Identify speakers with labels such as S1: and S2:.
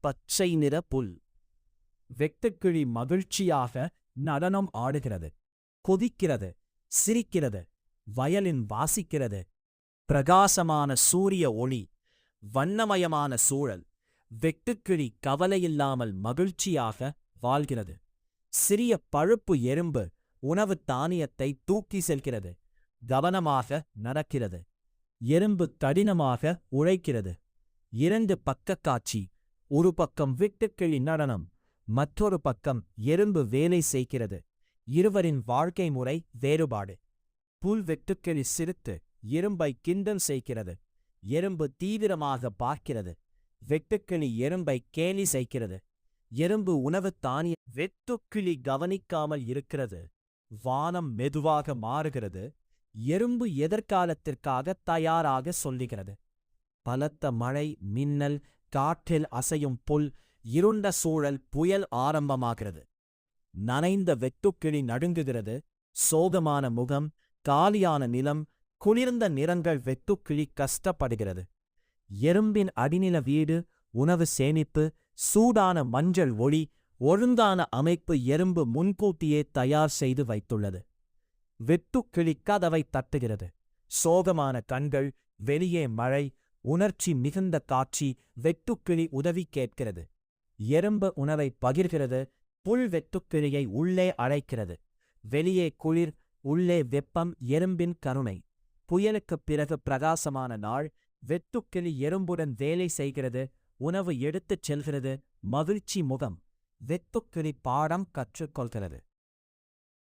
S1: பச்சை நிற புல். வெட்டுக்கிளி மகிழ்ச்சியாக நடனம் ஆடுகிறது, கொதிக்கிறது, சிரிக்கிறது, வயலின் வாசிக்கிறது. பிரகாசமான சூரிய ஒளி, வண்ணமயமான சூழல். வெட்டுக்கிளி கவலையில்லாமல் மகிழ்ச்சியாக வாழ்கிறது. சிறிய பழுப்பு எறும்பு உணவு தானியத்தை தூக்கி செல்கிறது, கவனமாக நடக்கிறது. எறும்பு கடினமாக உழைக்கிறது. 2 பக்க காட்சி. ஒரு பக்கம் வெட்டுக்கிளி நடனம், மற்றொரு பக்கம் எறும்பு வேலை செய்கிறது. இருவரின் வாழ்க்கை முறை வேறுபாடு. புல் வெட்டுக்கிளி சிரித்து எறும்பை கிண்டல் செய்கிறது. எறும்பு தீவிரமாக பார்க்கிறது. வெட்டுக்கிளி எறும்பை கேலி செய்கிறது. எறும்பு உணவு தானிய. வெட்டுக்கிளி கவனிக்காமல் இருக்கிறது. வானம் மெதுவாக மாறுகிறது. எறும்பு எதிர்காலத்திற்காக தயாராக சொல்லுகிறது. பலத்த மழை, மின்னல், காற்றில் அசையும் புல், இருண்ட சூழல். புயல் ஆரம்பமாகிறது. நனைந்த வெட்டுக்கிளி நடுங்குகிறது. சோகமான முகம், காலியான நிலம், குளிர்ந்த நிறங்கள். வெட்டுக்கிளி கஷ்டப்படுகிறது. எறும்பின் அடிநில வீடு, உணவு சேமிப்பு, சூடான மஞ்சள் ஒளி, ஒழுங்கான அமைப்பு. எறும்பு முன்கூட்டியே தயார் செய்து வைத்துள்ளது. வெட்டுக்கிளி கதவை தட்டுகிறது. சோகமான கண்கள், வெளியே மழை, உணர்ச்சி மிகுந்த காட்சி. வெட்டுக்கிளி உதவி கேட்கிறது. எறும்பு உணவை பகிர்கிறது. புல் வெட்டுக்கிளியை உள்ளே அழைக்கிறது. வெளியே குளிர், உள்ளே வெப்பம். எறும்பின் கருணை. புயலுக்குப் பிறகு பிரகாசமான நாள். வெட்டுக்கிளி எறும்புடன் வேலை செய்கிறது. உணவு எடுத்துச் செல்கிறது. மகிழ்ச்சி முகம். வெட்டுக்கிளி பாடம் கற்றுக்கொள்கிறது.